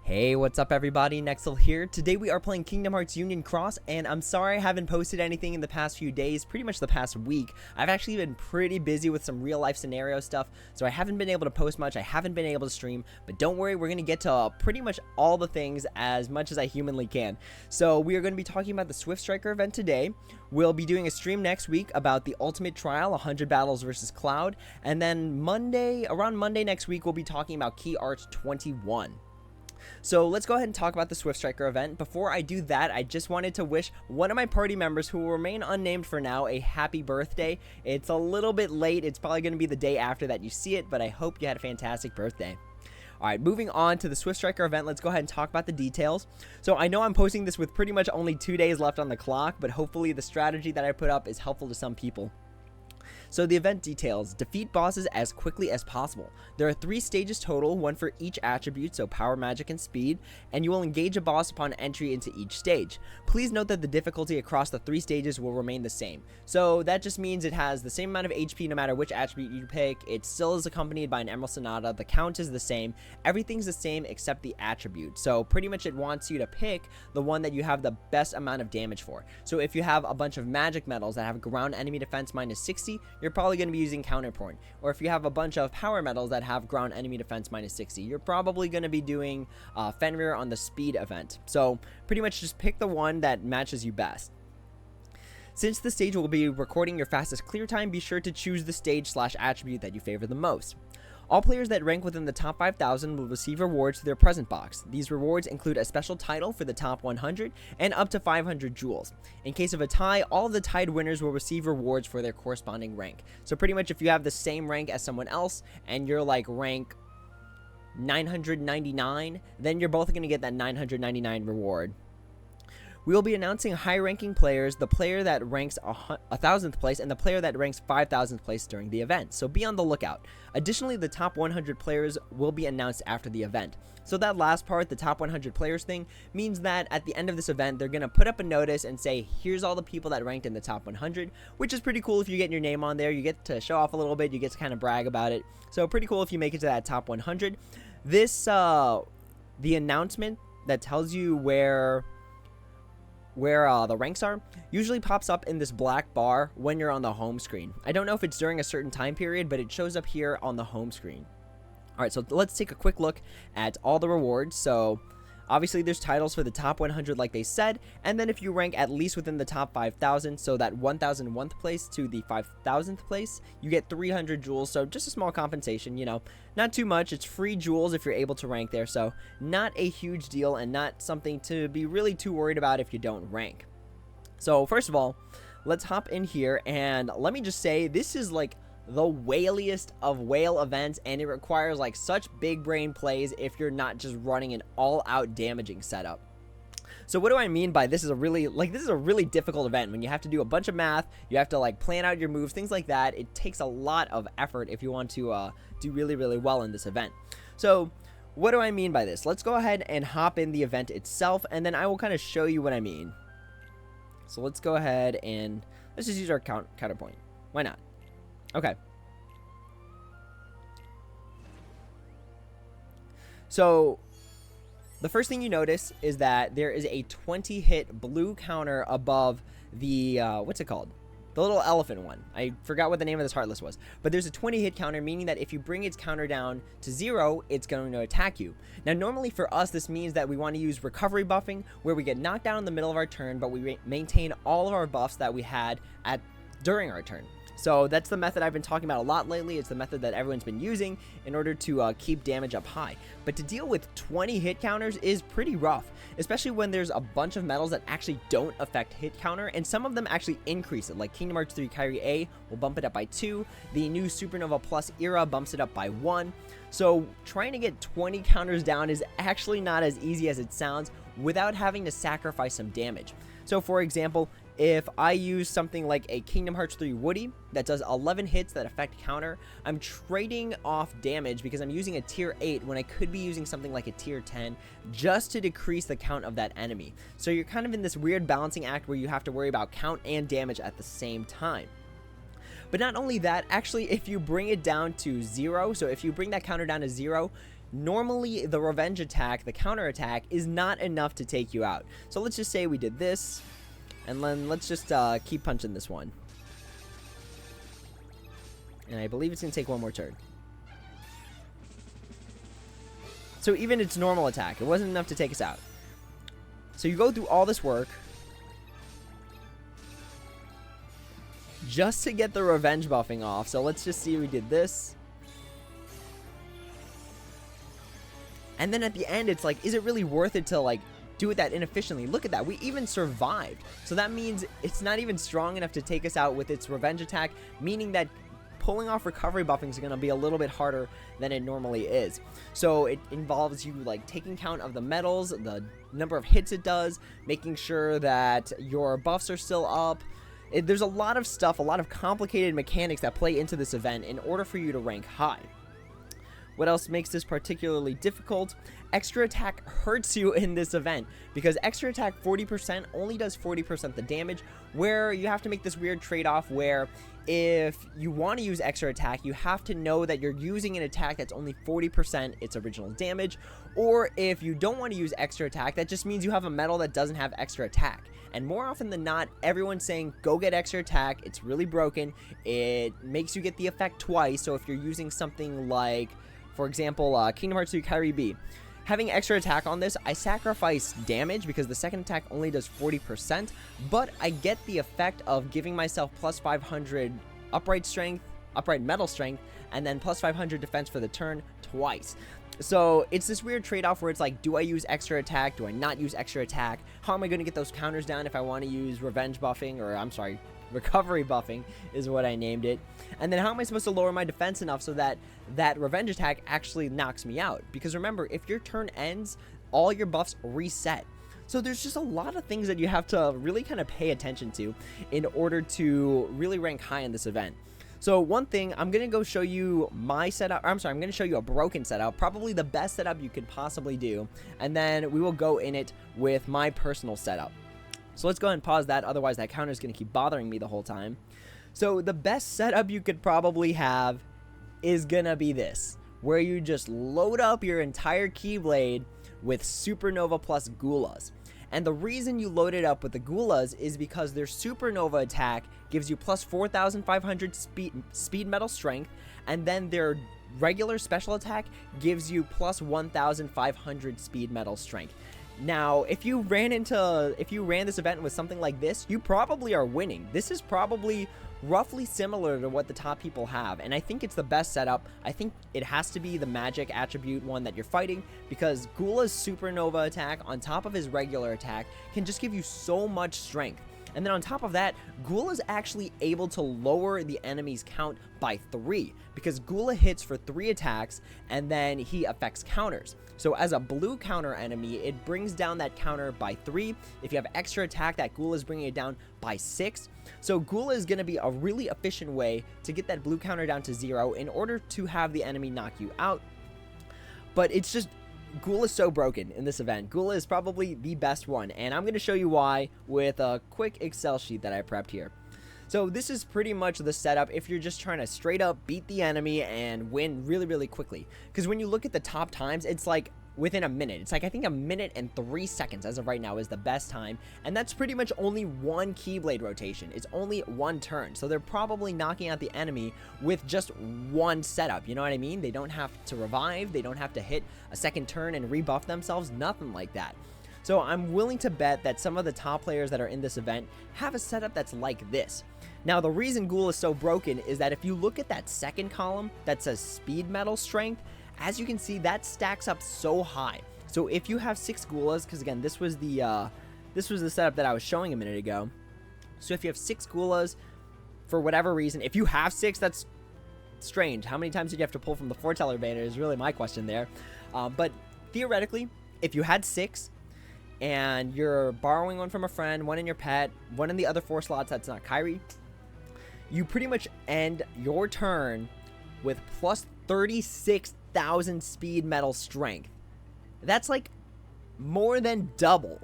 Hey, what's up everybody, Nexel here. Today we are playing Kingdom Hearts Union Cross, and I'm sorry I haven't posted anything in the past few days, pretty much the past week. I've actually been pretty busy with some real life scenario stuff, so I haven't been able to post much, I haven't been able to stream, but don't worry, we're going to get to pretty much all the things as much as I humanly can. So we are going to be talking about the Swiftstriker event today. We'll be doing a stream next week about the Ultimate Trial, 100 battles versus Cloud, and then around Monday next week, we'll be talking about Key Art 21. So let's go ahead and talk about the Swiftstriker event. Before I do that, I just wanted to wish one of my party members, who will remain unnamed for now, a happy birthday. It's a little bit late. It's probably going to be the day after that you see it, but I hope you had a fantastic birthday. Alright, moving on to the Swiftstriker event, let's go ahead and talk about the details. So I know I'm posting this with pretty much only 2 days left on the clock, but hopefully the strategy that I put up is helpful to some people. So the event details: defeat bosses as quickly as possible. There are 3 stages total, one for each attribute, so power, magic, and speed, and you will engage a boss upon entry into each stage. Please note that the difficulty across the 3 stages will remain the same. So that just means it has the same amount of HP no matter which attribute you pick. It still is accompanied by an Emerald Sonata. The count is the same. Everything's the same except the attribute. So pretty much it wants you to pick the one that you have the best amount of damage for. So if you have a bunch of magic medals that have ground enemy defense minus 60, you're probably going to be using Counterpoint. Or if you have a bunch of power medals that have ground enemy defense minus 60, you're probably going to be doing Fenrir on the speed event. So pretty much just pick the one that matches you best. Since the stage will be recording your fastest clear time, be sure to choose the stage/attribute that you favor the most. All players that rank within the top 5,000 will receive rewards to their present box. These rewards include a special title for the top 100 and up to 500 jewels. In case of a tie, all of the tied winners will receive rewards for their corresponding rank. So pretty much if you have the same rank as someone else and you're like rank 999, then you're both going to get that 999 reward. We will be announcing high-ranking players, the player that ranks 1,000th place, and the player that ranks 5,000th place during the event, so be on the lookout. Additionally, the top 100 players will be announced after the event. So that last part, the top 100 players thing, means that at the end of this event, they're going to put up a notice and say, here's all the people that ranked in the top 100, which is pretty cool if you get your name on there. You get to show off a little bit, you get to kind of brag about it. So pretty cool if you make it to that top 100. This, the announcement that tells you where the ranks are usually pops up in this black bar when you're on the home screen. I don't know if it's during a certain time period, but it shows up here on the home screen. Alright, so let's take a quick look at all the rewards. So obviously there's titles for the top 100 like they said, and then if you rank at least within the top 5,000, so that 1,001th place to the 5,000th place, you get 300 jewels. So just a small compensation, you know, not too much. It's free jewels if you're able to rank there, so not a huge deal and not something to be really too worried about if you don't rank. So first of all, let's hop in here, and let me just say, this is like the whaliest of whale events, and it requires like such big brain plays if you're not just running an all-out damaging setup. So what do I mean by this is a really difficult event when you have to do a bunch of math, you have to like plan out your moves, things like that. It takes a lot of effort if you want to do really well in this event. So what do I mean by this? Let's go ahead and hop in the event itself, and then I will kind of show you what I mean. So let's go ahead and let's just use our counterpoint. Why not? Okay. So the first thing you notice is that there is a 20 hit blue counter above the what's it called? The little elephant one. I forgot what the name of this Heartless was. But there's a 20 hit counter, meaning that if you bring its counter down to 0, it's going to attack you. Now normally for us this means that we want to use recovery buffing, where we get knocked down in the middle of our turn, but we maintain all of our buffs that we had during our turn. So that's the method I've been talking about a lot lately. It's the method that everyone's been using in order to keep damage up high. But to deal with 20 hit counters is pretty rough, especially when there's a bunch of medals that actually don't affect hit counter, and some of them actually increase it, like Kingdom Hearts 3 Kyrie A will bump it up by 2, the new Supernova Plus era bumps it up by 1. So trying to get 20 counters down is actually not as easy as it sounds without having to sacrifice some damage. So for example, if I use something like a Kingdom Hearts 3 Woody that does 11 hits that affect counter, I'm trading off damage because I'm using a tier 8 when I could be using something like a tier 10 just to decrease the count of that enemy. So you're kind of in this weird balancing act where you have to worry about count and damage at the same time. But not only that, actually if you bring it down to 0, so if you bring that counter down to 0, normally the revenge attack, the counter attack, is not enough to take you out. So let's just say we did this, and then let's just keep punching this one. And I believe it's going to take one more turn. So even its normal attack, it wasn't enough to take us out. So you go through all this work just to get the revenge buffing off. So let's just see, we did this. And then at the end, it's like, is it really worth it to like do it that inefficiently? Look at that, we even survived. So that means it's not even strong enough to take us out with its revenge attack, meaning that pulling off recovery buffing is going to be a little bit harder than it normally is. So it involves you like taking count of the medals, the number of hits it does, making sure that your buffs are still up. There's a lot of stuff, a lot of complicated mechanics that play into this event in order for you to rank high. What else makes this particularly difficult? Extra attack hurts you in this event because extra attack 40% only does 40% the damage, where you have to make this weird trade-off where if you want to use extra attack, you have to know that you're using an attack that's only 40% its original damage, or if you don't want to use extra attack, that just means you have a medal that doesn't have extra attack. And more often than not, everyone's saying, go get extra attack, it's really broken, it makes you get the effect twice. So if you're using something like, for example, Kingdom Hearts 2 Kyrie B, having extra attack on this, I sacrifice damage because the second attack only does 40%, but I get the effect of giving myself plus 500 upright strength, upright metal strength, and then plus 500 defense for the turn twice. So it's this weird trade-off where it's like, do I use extra attack? Do I not use extra attack? How am I going to get those counters down if I want to use revenge buffing, or I'm sorry, recovery buffing is what I named it. And then how am I supposed to lower my defense enough so that that revenge attack actually knocks me out? Because remember, if your turn ends, all your buffs reset. So there's just a lot of things that you have to really kind of pay attention to in order to really rank high in this event. So one thing, I'm going to go show you my setup, or I'm sorry, I'm going to show you a broken setup, probably the best setup you could possibly do, and then we will go in it with my personal setup. So let's go ahead and pause that, otherwise that counter is going to keep bothering me the whole time. So the best setup you could probably have is going to be this, where you just load up your entire Keyblade with Supernova plus Gulas. And the reason you load it up with the Gulas is because their Supernova attack gives you plus 4,500 speed metal strength, and then their regular special attack gives you plus 1,500 speed metal strength. Now, if you ran this event with something like this, you probably are winning. This is probably roughly similar to what the top people have, and I think it's the best setup. I think it has to be the magic attribute one that you're fighting, because Gula's Supernova attack on top of his regular attack can just give you so much strength. And then on top of that, Gula's actually able to lower the enemy's count by 3, because Gula hits for 3 attacks and then he affects counters. So as a blue counter enemy, it brings down that counter by 3. If you have extra attack, that Gula is bringing it down by 6. So Gula is going to be a really efficient way to get that blue counter down to 0 in order to have the enemy knock you out. But it's just, Gula is so broken in this event. Gula is probably the best one, and I'm going to show you why with a quick Excel sheet that I prepped here. So this is pretty much the setup if you're just trying to straight up beat the enemy and win really, really quickly. Because when you look at the top times, it's like within a minute. It's like, I think 1 minute and 3 seconds as of right now is the best time, and that's pretty much only one Keyblade rotation. It's only one turn, so they're probably knocking out the enemy with just one setup, you know what I mean? They don't have to revive, they don't have to hit a second turn and rebuff themselves, nothing like that. So I'm willing to bet that some of the top players that are in this event have a setup that's like this. Now, the reason Gula is so broken is that if you look at that second column that says speed metal strength, as you can see, that stacks up so high. So if you have 6 Gulas, because again, this was the setup that I was showing a minute ago. So if you have 6 Gulas, for whatever reason, if you have 6, that's strange. How many times did you have to pull from the foreteller banner is really my question there. But theoretically, if you had 6, and you're borrowing one from a friend, one in your pet, one in the other 4 slots that's not Kyrie, you pretty much end your turn with plus 36,000 speed metal strength. That's like more than double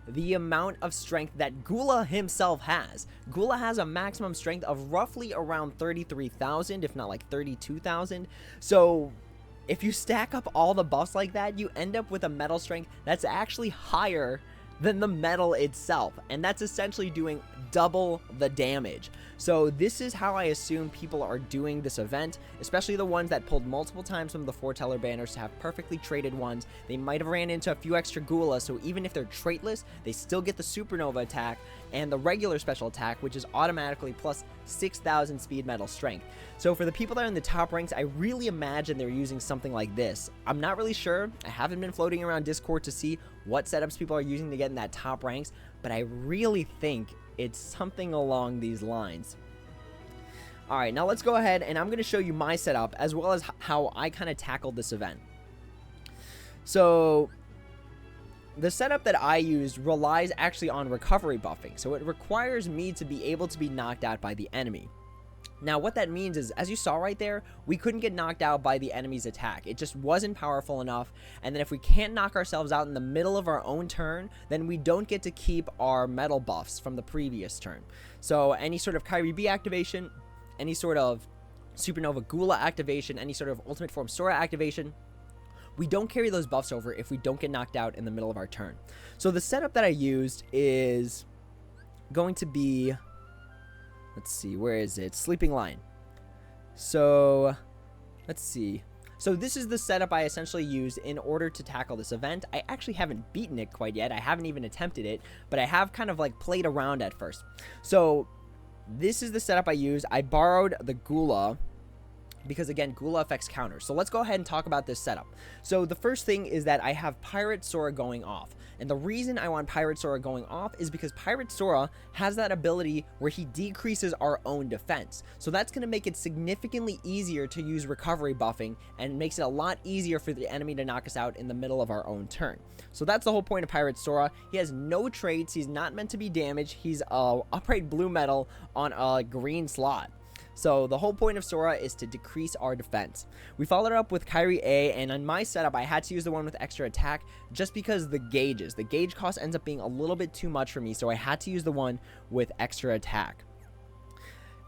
the amount of strength that Gula himself has. Gula has a maximum strength of roughly around 33,000, if not like 32,000. So if you stack up all the buffs like that, you end up with a metal strength that's actually higher than the metal itself, and that's essentially doing double the damage. So this is how I assume people are doing this event, especially the ones that pulled multiple times from the foreteller banners to have perfectly traded ones. They might have ran into a few extra Gula, so even if they're traitless, they still get the supernova attack and the regular special attack, which is automatically plus 6,000 speed metal strength. So for the people that are in the top ranks, I really imagine they're using something like this. I'm not really sure. I haven't been floating around Discord to see what setups people are using to get in that top ranks, but I really think it's something along these lines. Alright, now let's go ahead and I'm going to show you my setup as well as how I kind of tackled this event. So the setup that I used relies actually on recovery buffing, so it requires me to be able to be knocked out by the enemy. Now what that means is, as you saw right there, we couldn't get knocked out by the enemy's attack. It just wasn't powerful enough, and then if we can't knock ourselves out in the middle of our own turn, then we don't get to keep our metal buffs from the previous turn. So any sort of Kyrie B activation, any sort of Supernova Gula activation, any sort of Ultimate Form Sora activation, we don't carry those buffs over if we don't get knocked out in the middle of our turn. So the setup that I used is going to be, let's see, where is it? Sleeping Lion. So let's see. So this is the setup I essentially used in order to tackle this event. I actually haven't beaten it quite yet. I haven't even attempted it, but I have kind of like played around at first. So this is the setup I used. I borrowed the Gula because, again, Gula affects counters. So let's go ahead and talk about this setup. So the first thing is that I have Pirate Sora going off. And the reason I want Pirate Sora going off is because Pirate Sora has that ability where he decreases our own defense. So that's going to make it significantly easier to use recovery buffing and makes it a lot easier for the enemy to knock us out in the middle of our own turn. So that's the whole point of Pirate Sora. He has no traits. He's not meant to be damaged. He's upright blue metal on a green slot. So the whole point of Sora is to decrease our defense. We followed up with Kyrie A, and on my setup, I had to use the one with extra attack just because the gauge cost ends up being a little bit too much for me, so I had to use the one with extra attack.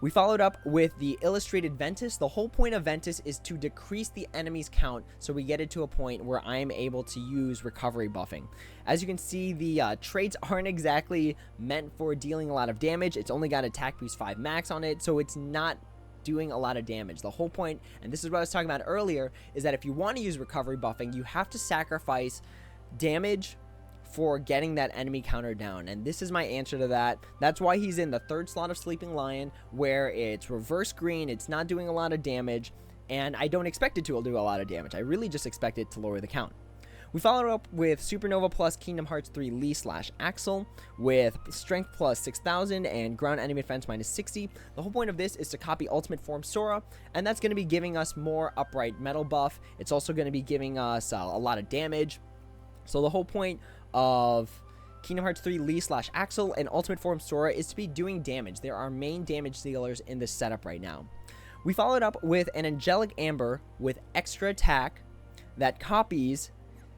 We followed up with the Illustrated Ventus. The whole point of Ventus is to decrease the enemy's count so we get it to a point where I am able to use recovery buffing. As you can see, the traits aren't exactly meant for dealing a lot of damage. It's only got attack boost 5 max on it, so it's not doing a lot of damage. The whole point, and this is what I was talking about earlier, is that if you want to use recovery buffing, you have to sacrifice damage for getting that enemy counter down, and this is my answer to that. That's why he's in the third slot of Sleeping Lion, where it's reverse green, it's not doing a lot of damage, and I don't expect it to do a lot of damage. I really just expect it to lower the count. We followed up with Supernova plus Kingdom Hearts 3 Lee/Axel with strength plus 6,000 and ground enemy defense minus 60. The whole point of this is to copy Ultimate Form Sora, and that's going to be giving us more upright metal buff. It's also going to be giving us a lot of damage. So the whole point of Kingdom Hearts 3 Lee/Axel and Ultimate Form Sora is to be doing damage. There are main damage dealers in this setup right now. We followed up with an Angelic Amber with extra attack that copies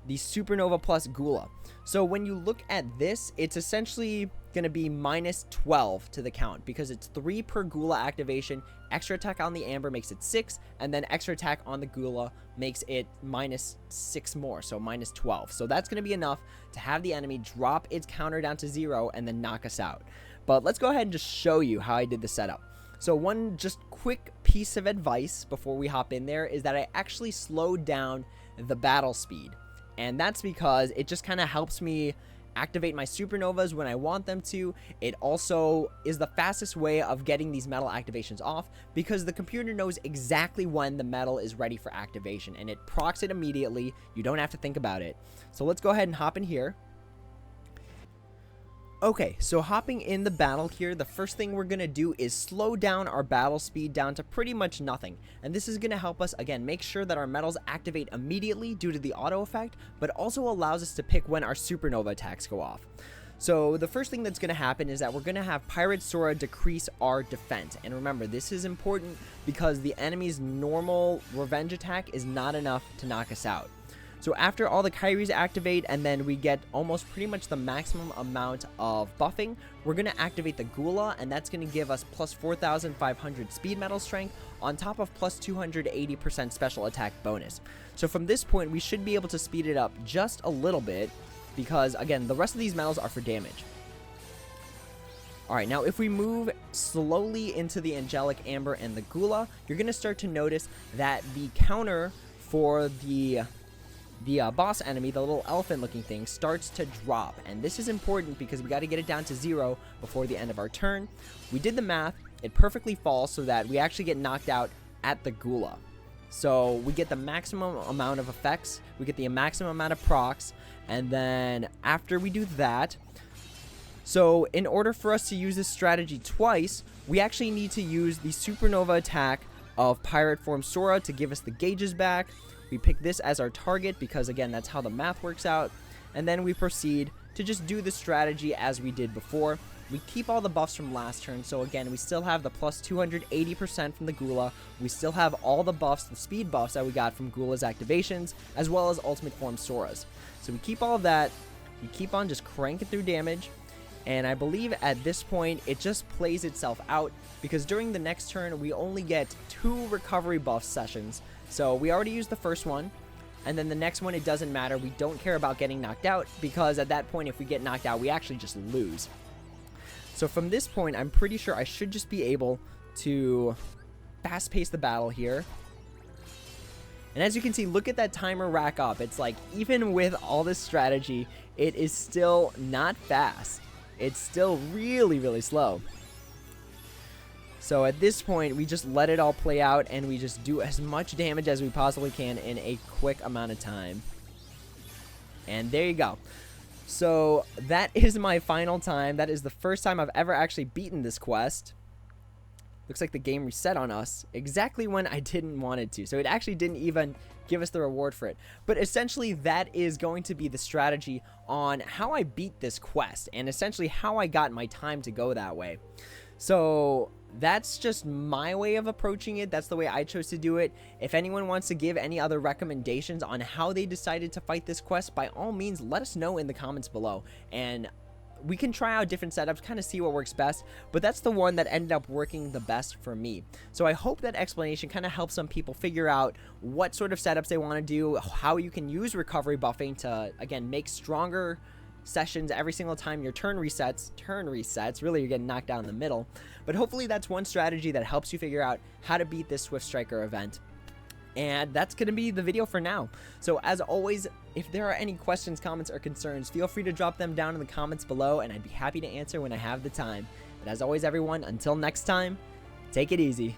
the Supernova plus Gula. So when you look at this, it's essentially going to be minus 12 to the count because it's 3 per Gula activation. Extra attack on the Amber makes it 6, and then extra attack on the Gula makes it minus 6 more, so minus 12. So that's going to be enough to have the enemy drop its counter down to 0 and then knock us out. But let's go ahead and just show you how I did the setup. So one just quick piece of advice before we hop in there is that I actually slowed down the battle speed. And that's because it just kind of helps me activate my supernovas when I want them to. It also is the fastest way of getting these metal activations off because the computer knows exactly when the metal is ready for activation and it procs it immediately. You don't have to think about it. So let's go ahead and hop in here. Okay, so hopping in the battle here, the first thing we're going to do is slow down our battle speed down to pretty much nothing. And this is going to help us, again, make sure that our metals activate immediately due to the auto effect, but also allows us to pick when our supernova attacks go off. So the first thing that's going to happen is that we're going to have Pirate Sora decrease our defense. And remember, this is important because the enemy's normal revenge attack is not enough to knock us out. So after all the Kyries activate and then we get almost pretty much the maximum amount of buffing, we're going to activate the Gula, and that's going to give us plus 4,500 speed metal strength, on top of plus 280% special attack bonus. So from this point, we should be able to speed it up just a little bit because, again, the rest of these medals are for damage. Alright, now if we move slowly into the Angelic Amber and the Gula, you're going to start to notice that the counter for the boss enemy, the little elephant looking thing, starts to drop. And this is important because we got to get it down to 0 before the end of our turn. We did the math. It perfectly falls so that we actually get knocked out at the Gula. So we get the maximum amount of effects, we get the maximum amount of procs, and then after we do that, so in order for us to use this strategy twice, we actually need to use the supernova attack of Pirate Form Sora to give us the gauges back. We pick this as our target because, again, that's how the math works out. And then we proceed to just do the strategy as we did before. We keep all the buffs from last turn, so again, we still have the plus 280% from the Gula. We still have all the buffs, the speed buffs that we got from Gula's activations, as well as Ultimate Form Sora's. So we keep all of that. We keep on just cranking through damage. And I believe at this point, it just plays itself out because during the next turn, we only get 2 recovery buff sessions. So we already used the first one, and then the next one, it doesn't matter. We don't care about getting knocked out because at that point, if we get knocked out, we actually just lose. So from this point, I'm pretty sure I should just be able to fast pace the battle here. And as you can see, look at that timer rack up. It's like, even with all this strategy, it is still not fast. It's still really, really slow. So at this point, we just let it all play out and we just do as much damage as we possibly can in a quick amount of time. And there you go. So that is my final time. That is the first time I've ever actually beaten this quest. Looks like the game reset on us exactly when I didn't want it to. So it actually didn't even give us the reward for it. But essentially, that is going to be the strategy on how I beat this quest and essentially how I got my time to go that way. So that's just my way of approaching it. That's the way I chose to do it. If anyone wants to give any other recommendations on how they decided to fight this quest, by all means, let us know in the comments below. And we can try out different setups, kind of see what works best, but that's the one that ended up working the best for me. So I hope that explanation kind of helps some people figure out what sort of setups they want to do, how you can use recovery buffing to, again, make stronger sessions every single time your turn resets, really you're getting knocked down in the middle. But hopefully that's one strategy that helps you figure out how to beat this Swiftstriker event. And that's going to be the video for now. So as always, if there are any questions, comments, or concerns, feel free to drop them down in the comments below, and I'd be happy to answer when I have the time. But as always, everyone, until next time, take it easy.